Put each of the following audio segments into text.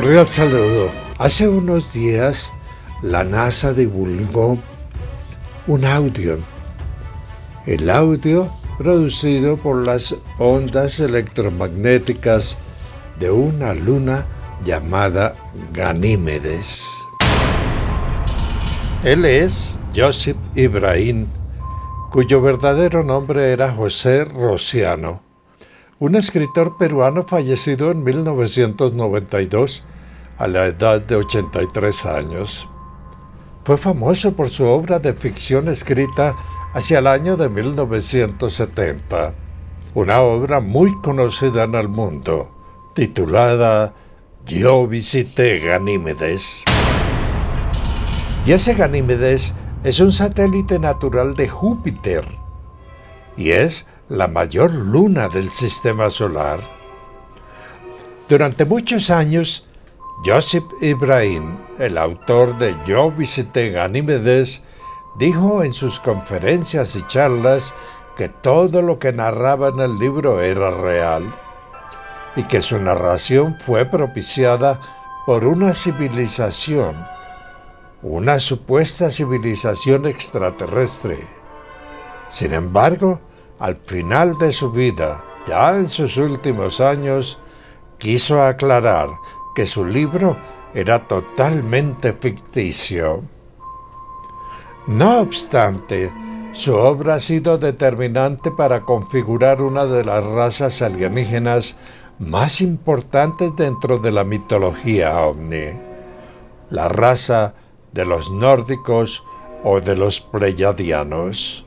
Cordial saludo. Hace unos días la NASA divulgó un audio. El audio producido por las ondas electromagnéticas de una luna llamada Ganímedes. Él es Josip Ibrahim, cuyo verdadero nombre era José Rociano, un escritor peruano fallecido en 1992 a la edad de 83 años. Fue famoso por su obra de ficción escrita hacia el año de 1970, una obra muy conocida en el mundo, titulada Yo visité Ganímedes. Y ese Ganímedes es un satélite natural de Júpiter y es la mayor luna del sistema solar. Durante muchos años, Josip Ibrahim, el autor de Yo visité Ganímedes, dijo en sus conferencias y charlas que todo lo que narraba en el libro era real y que su narración fue propiciada por una civilización, una supuesta civilización extraterrestre. Sin embargo, al final de su vida, ya en sus últimos años, quiso aclarar que su libro era totalmente ficticio. No obstante, su obra ha sido determinante para configurar una de las razas alienígenas más importantes dentro de la mitología ovni, la raza de los nórdicos o de los pleyadianos.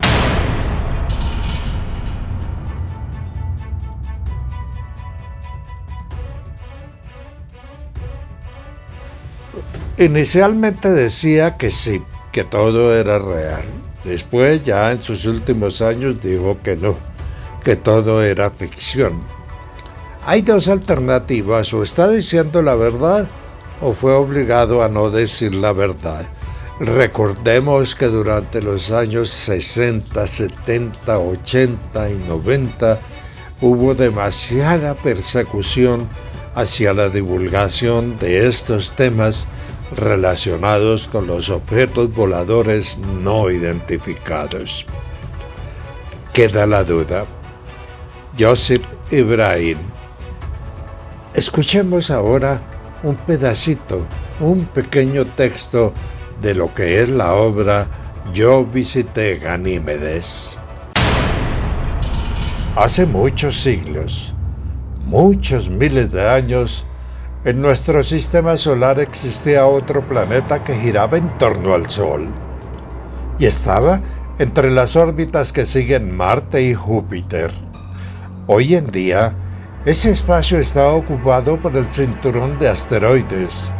Inicialmente decía que sí, que todo era real. Después, ya en sus últimos años, dijo que no, que todo era ficción. Hay dos alternativas: o está diciendo la verdad o fue obligado a no decir la verdad. Recordemos que durante los años 60, 70, 80 y 90 hubo demasiada persecución hacia la divulgación de estos temas relacionados con los objetos voladores no identificados. Queda la duda. Josip Ibrahim. Escuchemos ahora un pedacito, un pequeño texto de lo que es la obra Yo visité Ganímedes. Hace muchos siglos, muchos miles de años, en nuestro sistema solar existía otro planeta que giraba en torno al Sol y estaba entre las órbitas que siguen Marte y Júpiter. Hoy en día, ese espacio está ocupado por el cinturón de asteroides,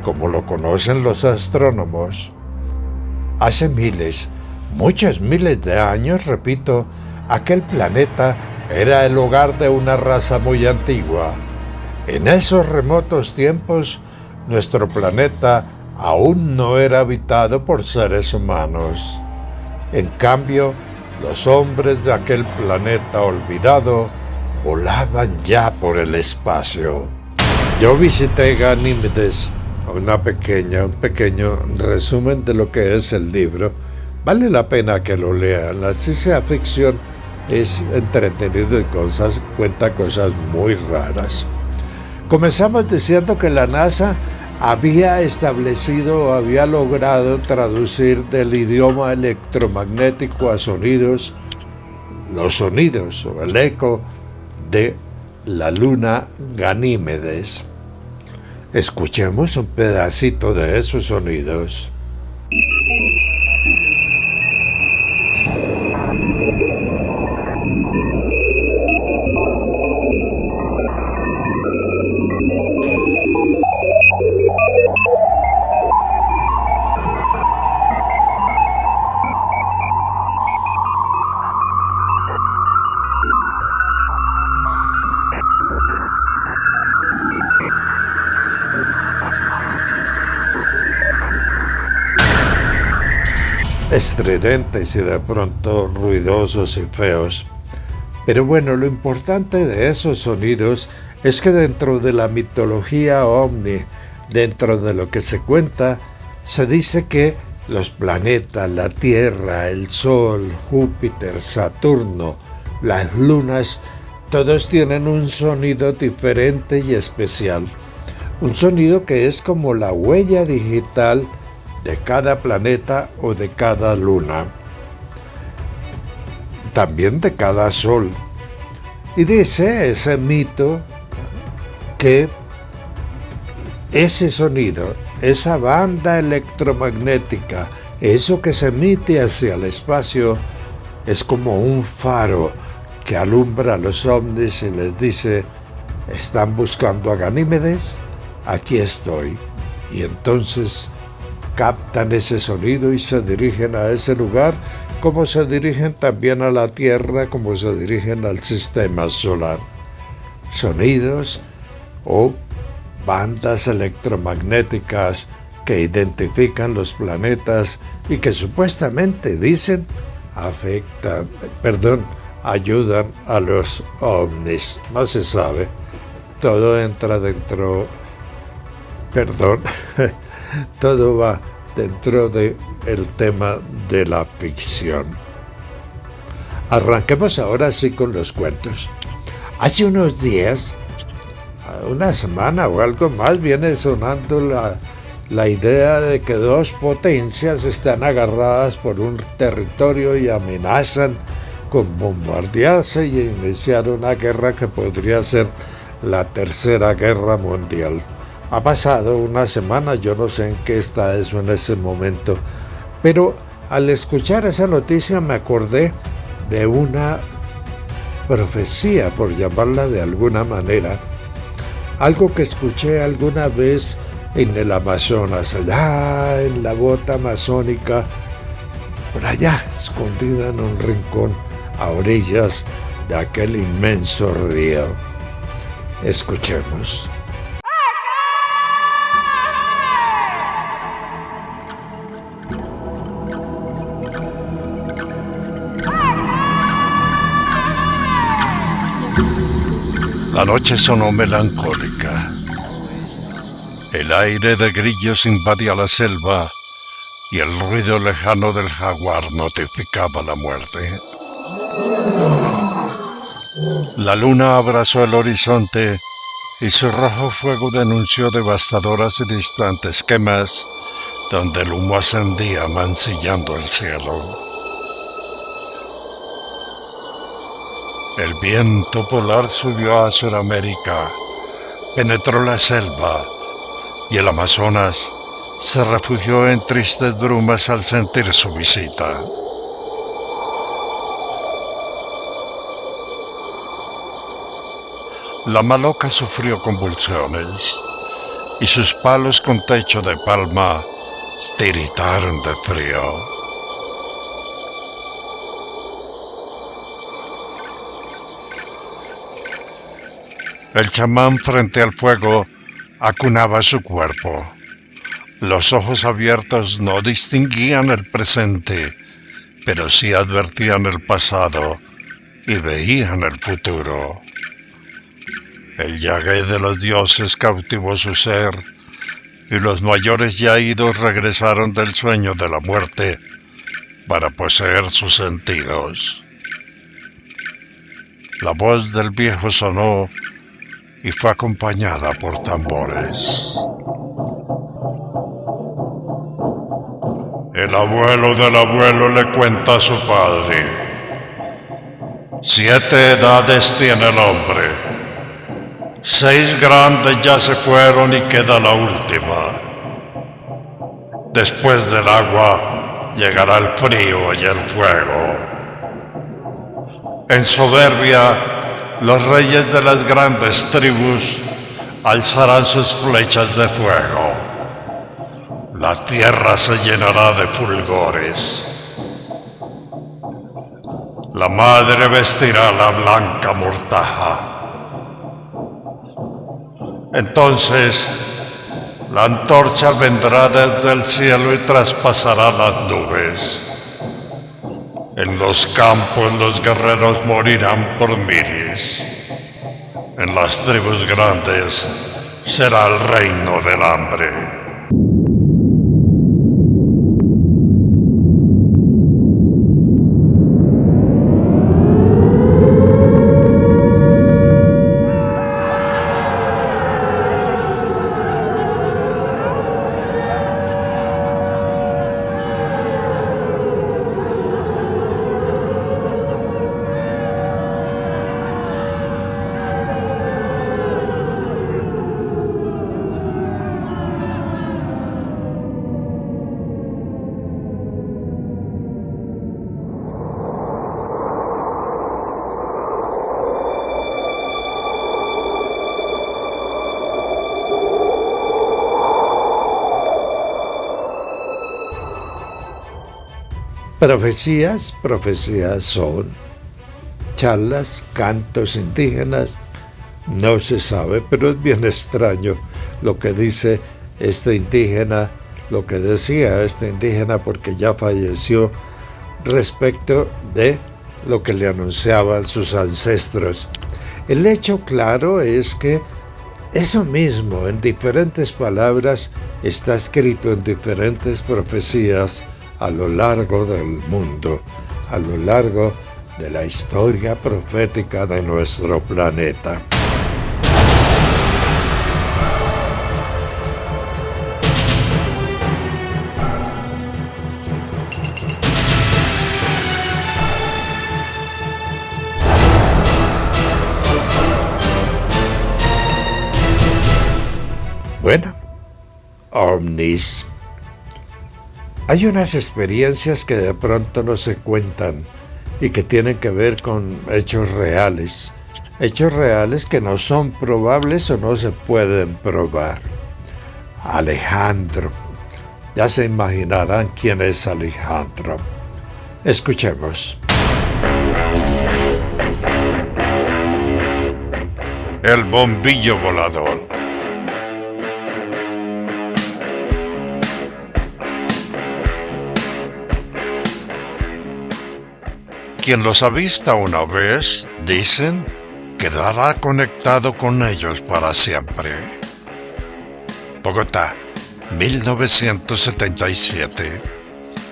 como lo conocen los astrónomos. Hace miles, muchos miles de años, repito, aquel planeta era el hogar de una raza muy antigua. En esos remotos tiempos, nuestro planeta aún no era habitado por seres humanos. En cambio, los hombres de aquel planeta olvidado volaban ya por el espacio. Yo visité Ganímedes, un pequeño resumen de lo que es el libro. Vale la pena que lo lean, así sea ficción, es entretenido y cuenta cosas muy raras. Comenzamos diciendo que la NASA había logrado traducir del idioma electromagnético a sonidos, los sonidos o el eco de la luna Ganímedes. Escuchemos un pedacito de esos sonidos. Estridentes y de pronto ruidosos y feos. Pero bueno, lo importante de esos sonidos es que dentro de la mitología ovni, dentro de lo que se cuenta, se dice que los planetas, la Tierra, el Sol, Júpiter, Saturno, las lunas, todos tienen un sonido diferente y especial. Un sonido que es como la huella digital de cada planeta o de cada luna. También de cada sol. Y dice ese mito que ese sonido, esa banda electromagnética, eso que se emite hacia el espacio, es como un faro que alumbra a los ovnis y les dice: ¿están buscando a Ganímedes? Aquí estoy. Y entonces captan ese sonido y se dirigen a ese lugar, como se dirigen también a la Tierra, como se dirigen al sistema solar. Sonidos o bandas electromagnéticas que identifican los planetas y que supuestamente dicen ayudan a los ovnis. No se sabe. Todo entra dentro, todo va dentro del tema de la ficción. Arranquemos ahora sí con los cuentos. Hace unos días, una semana o algo más, viene sonando la idea de que dos potencias están agarradas por un territorio y amenazan con bombardearse y iniciar una guerra que podría ser la Tercera Guerra Mundial. Ha pasado una semana, yo no sé en qué está eso en ese momento, pero al escuchar esa noticia me acordé de una profecía, por llamarla de alguna manera, algo que escuché alguna vez en el Amazonas, allá en la bota amazónica, por allá, escondida en un rincón, a orillas de aquel inmenso río. Escuchemos. La noche sonó melancólica. El aire de grillos invadía la selva y el ruido lejano del jaguar notificaba la muerte. La luna abrazó el horizonte y su rojo fuego denunció devastadoras y distantes quemas donde el humo ascendía mancillando el cielo. El viento polar subió a Sudamérica, penetró la selva y el Amazonas se refugió en tristes brumas al sentir su visita. La maloca sufrió convulsiones y sus palos con techo de palma tiritaron de frío. El chamán frente al fuego acunaba su cuerpo. Los ojos abiertos no distinguían el presente, pero sí advertían el pasado y veían el futuro. El Yagé de los dioses cautivó su ser y los mayores yaídos regresaron del sueño de la muerte para poseer sus sentidos. La voz del viejo sonó y fue acompañada por tambores. El abuelo del abuelo le cuenta a su padre: 7 edades tiene el hombre, 6 grandes ya se fueron y queda la última. Después del agua llegará el frío y el fuego. En soberbia, los reyes de las grandes tribus alzarán sus flechas de fuego. La tierra se llenará de fulgores. La madre vestirá la blanca mortaja. Entonces, la antorcha vendrá desde el cielo y traspasará las nubes. En los campos los guerreros morirán por miles. en las tribus grandes será el reino del hambre. Profecías son charlas, cantos indígenas, no se sabe, pero es bien extraño lo que dice este indígena, lo que decía este indígena porque ya falleció respecto de lo que le anunciaban sus ancestros. El hecho claro es que eso mismo, en diferentes palabras, está escrito en diferentes profecías a lo largo del mundo, a lo largo de la historia profética de nuestro planeta. Bueno, ovnis. Hay unas experiencias que de pronto no se cuentan y que tienen que ver con hechos reales que no son probables o no se pueden probar. Alejandro. Ya se imaginarán quién es Alejandro. Escuchemos. El bombillo volador. Quien los avista una vez, dicen, quedará conectado con ellos para siempre. Bogotá, 1977.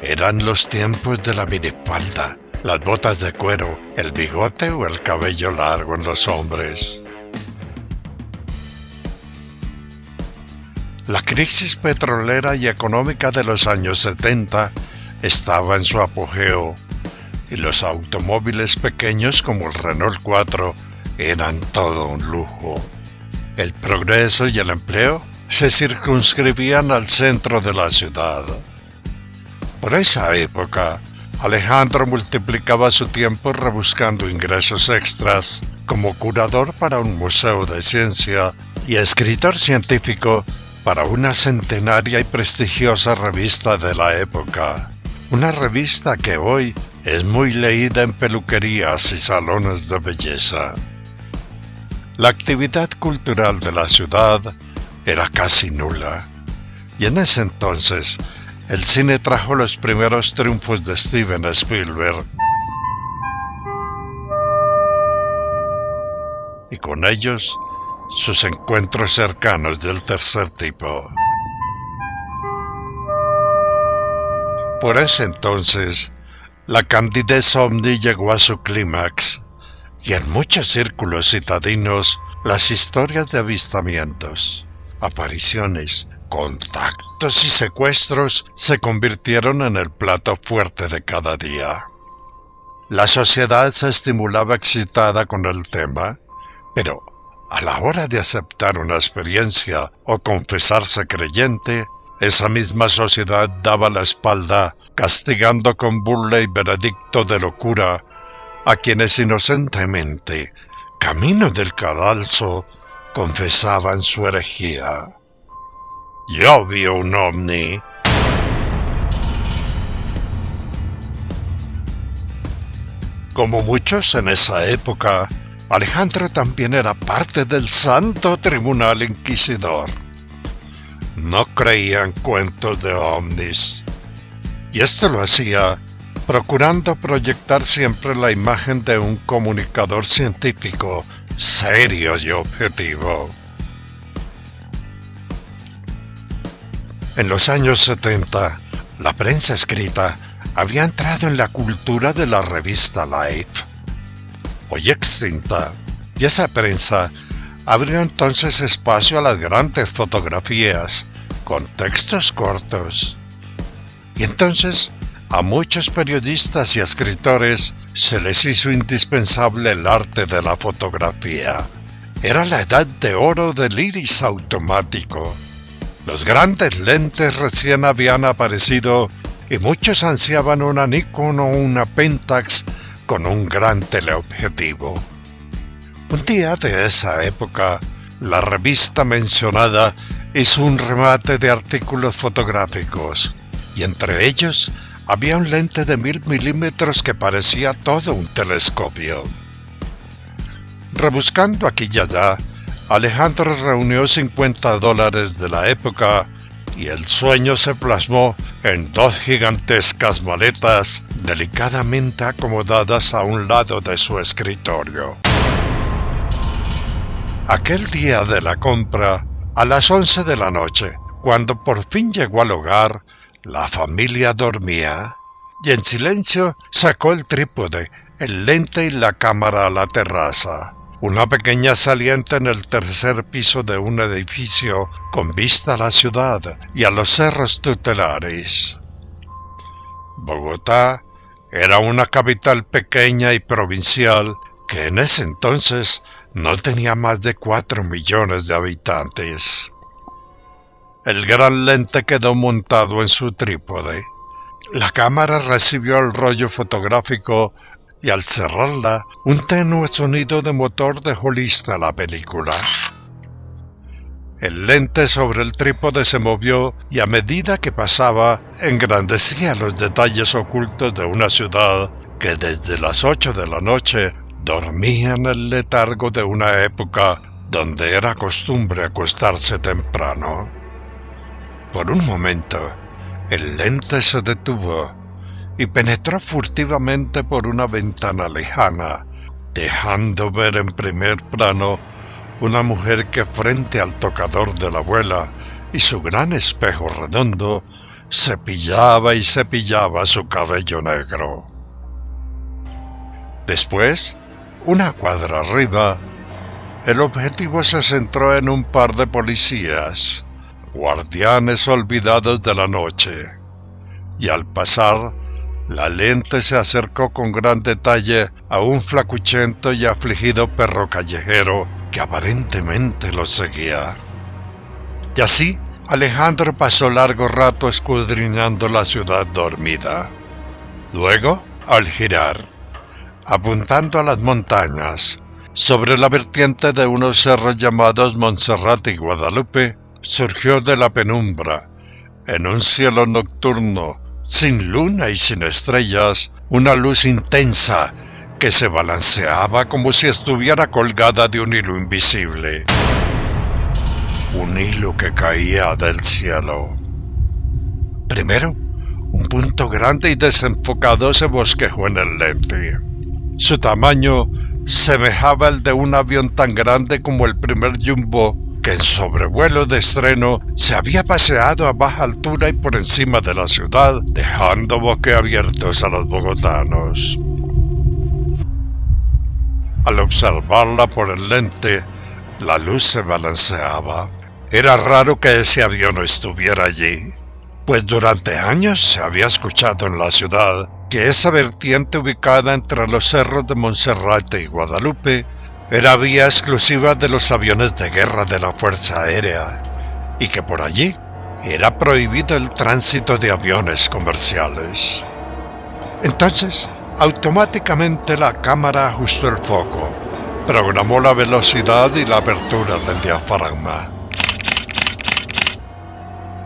Eran los tiempos de la minifalda, las botas de cuero, el bigote o el cabello largo en los hombres. La crisis petrolera y económica de los años 70 estaba en su apogeo. Y los automóviles pequeños como el Renault 4 eran todo un lujo. El progreso y el empleo se circunscribían al centro de la ciudad. Por esa época, Alejandro multiplicaba su tiempo rebuscando ingresos extras como curador para un museo de ciencia y escritor científico para una centenaria y prestigiosa revista de la época. Una revista que hoy es muy leída en peluquerías y salones de belleza. La actividad cultural de la ciudad era casi nula, y en ese entonces el cine trajo los primeros triunfos de Steven Spielberg, y con ellos sus encuentros cercanos del tercer tipo. Por ese entonces, la candidez ovni llegó a su clímax, y en muchos círculos citadinos las historias de avistamientos, apariciones, contactos y secuestros se convirtieron en el plato fuerte de cada día. La sociedad se estimulaba excitada con el tema, pero a la hora de aceptar una experiencia o confesarse creyente, esa misma sociedad daba la espalda, castigando con burla y veredicto de locura a quienes inocentemente, camino del cadalso, confesaban su herejía. Yo vi un ovni. Como muchos en esa época, Alejandro también era parte del Santo Tribunal Inquisidor. No creía en cuentos de ovnis, y esto lo hacía procurando proyectar siempre la imagen de un comunicador científico serio y objetivo. En los años 70, la prensa escrita había entrado en la cultura de la revista Life, hoy extinta, y esa prensa abrió entonces espacio a las grandes fotografías con textos cortos. Y entonces a muchos periodistas y escritores se les hizo indispensable el arte de la fotografía. Era la edad de oro del iris automático. Los grandes lentes recién habían aparecido y muchos ansiaban una Nikon o una Pentax con un gran teleobjetivo. Un día de esa época, la revista mencionada hizo un remate de artículos fotográficos, y entre ellos había un lente de 1000 milímetros que parecía todo un telescopio. Rebuscando aquí y allá, Alejandro reunió $50 de la época y el sueño se plasmó en 2 gigantescas maletas delicadamente acomodadas a un lado de su escritorio. Aquel día de la compra, a las 11 de la noche, cuando por fin llegó al hogar, la familia dormía y en silencio sacó el trípode, el lente y la cámara a la terraza, una pequeña saliente en el tercer piso de un edificio con vista a la ciudad y a los cerros tutelares. Bogotá era una capital pequeña y provincial que en ese entonces no tenía más de 4 millones de habitantes. El gran lente quedó montado en su trípode. La cámara recibió el rollo fotográfico y al cerrarla, un tenue sonido de motor dejó lista la película. El lente sobre el trípode se movió y a medida que pasaba, engrandecía los detalles ocultos de una ciudad que desde las 8 de la noche dormía en el letargo de una época donde era costumbre acostarse temprano. Por un momento, el lente se detuvo y penetró furtivamente por una ventana lejana, dejando ver en primer plano una mujer que frente al tocador de la abuela y su gran espejo redondo, cepillaba y cepillaba su cabello negro. Después, una cuadra arriba, el objetivo se centró en un par de policías, guardianes olvidados de la noche, y al pasar, la lente se acercó con gran detalle a un flacuchento y afligido perro callejero que aparentemente los seguía. Y así, Alejandro pasó largo rato escudriñando la ciudad dormida. Luego, al girar, apuntando a las montañas, sobre la vertiente de unos cerros llamados Montserrat y Guadalupe, surgió de la penumbra, en un cielo nocturno, sin luna y sin estrellas, una luz intensa que se balanceaba como si estuviera colgada de un hilo invisible. Un hilo que caía del cielo. Primero, un punto grande y desenfocado se bosquejó en el lente. Su tamaño semejaba el de un avión tan grande como el primer Jumbo que en sobrevuelo de estreno se había paseado a baja altura y por encima de la ciudad, dejando boquiabiertos a los bogotanos. Al observarla por el lente, la luz se balanceaba. Era raro que ese avión no estuviera allí, pues durante años se había escuchado en la ciudad que esa vertiente ubicada entre los cerros de Montserrat y Guadalupe era vía exclusiva de los aviones de guerra de la Fuerza Aérea y que por allí era prohibido el tránsito de aviones comerciales. Entonces, automáticamente la cámara ajustó el foco, programó la velocidad y la apertura del diafragma.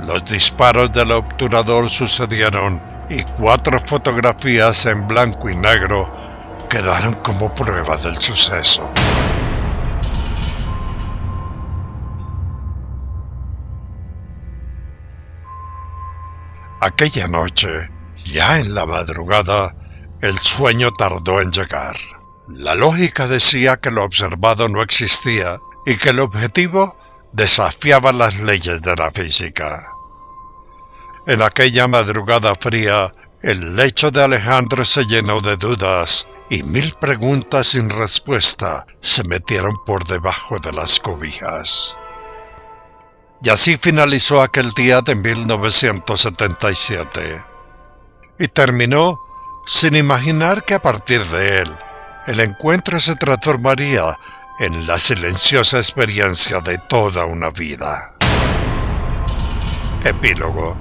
Los disparos del obturador sucedieron y 4 fotografías en blanco y negro quedaron como prueba del suceso. Aquella noche, ya en la madrugada, el sueño tardó en llegar. La lógica decía que lo observado no existía y que el objetivo desafiaba las leyes de la física. En aquella madrugada fría, el lecho de Alejandro se llenó de dudas y 1000 preguntas sin respuesta se metieron por debajo de las cobijas. Y así finalizó aquel día de 1977. Y terminó sin imaginar que a partir de él, el encuentro se transformaría en la silenciosa experiencia de toda una vida. Epílogo.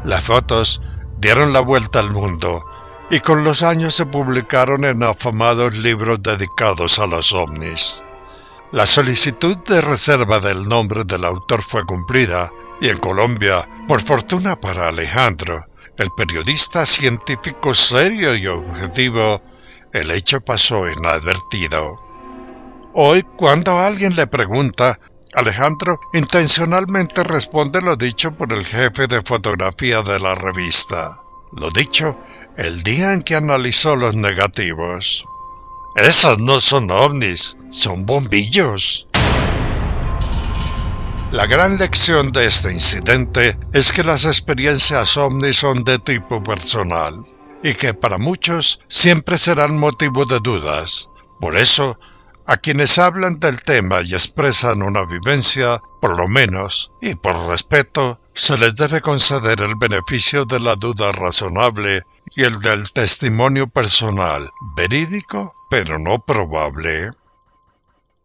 Las fotos dieron la vuelta al mundo y con los años se publicaron en afamados libros dedicados a los ovnis. La solicitud de reserva del nombre del autor fue cumplida y en Colombia, por fortuna para Alejandro, el periodista científico serio y objetivo, el hecho pasó inadvertido. Hoy, cuando alguien le pregunta, Alejandro intencionalmente responde lo dicho por el jefe de fotografía de la revista. Lo dicho el día en que analizó los negativos. Esos no son ovnis, son bombillos. La gran lección de este incidente es que las experiencias ovnis son de tipo personal y que para muchos siempre serán motivo de dudas. Por eso, a quienes hablan del tema y expresan una vivencia, por lo menos, y por respeto, se les debe conceder el beneficio de la duda razonable y el del testimonio personal, verídico, pero no probable.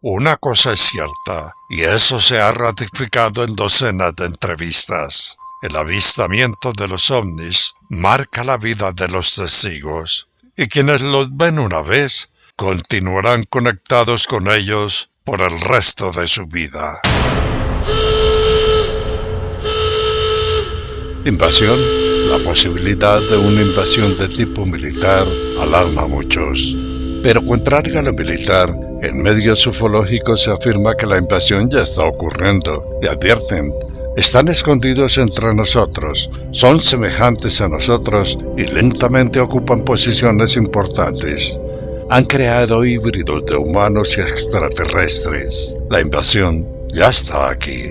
Una cosa es cierta, y eso se ha ratificado en docenas de entrevistas. El avistamiento de los ovnis marca la vida de los testigos, y quienes los ven una vez continuarán conectados con ellos por el resto de su vida. Invasión. La posibilidad de una invasión de tipo militar alarma a muchos. Pero contrario a lo militar, en medios ufológicos se afirma que la invasión ya está ocurriendo y advierten: están escondidos entre nosotros, son semejantes a nosotros y lentamente ocupan posiciones importantes. Han creado híbridos de humanos y extraterrestres. La invasión ya está aquí.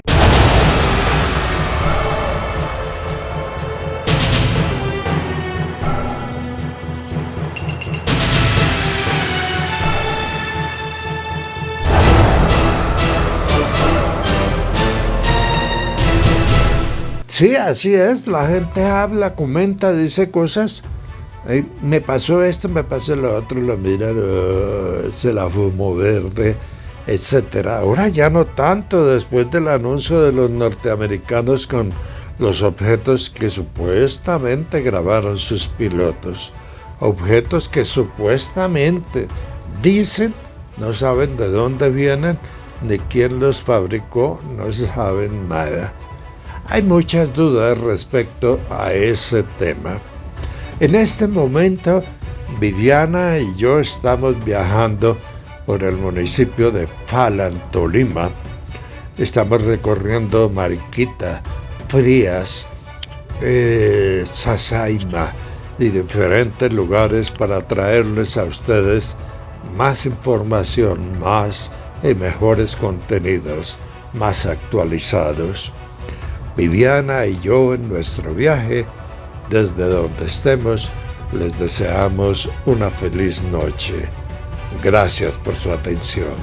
Sí, así es, la gente habla, comenta, dice cosas. Me pasó esto, me pasó lo otro, lo miran, se la fumó verde, etc. Ahora ya no tanto, después del anuncio de los norteamericanos con los objetos que supuestamente grabaron sus pilotos. Objetos que supuestamente dicen, no saben de dónde vienen, ni quién los fabricó, no saben nada. Hay muchas dudas respecto a ese tema. En este momento, Viviana y yo estamos viajando por el municipio de Falan, Tolima. Estamos recorriendo Mariquita, Frías, Sasaima y diferentes lugares para traerles a ustedes más información, más y mejores contenidos, más actualizados. Viviana y yo en nuestro viaje, desde donde estemos, les deseamos una feliz noche. Gracias por su atención.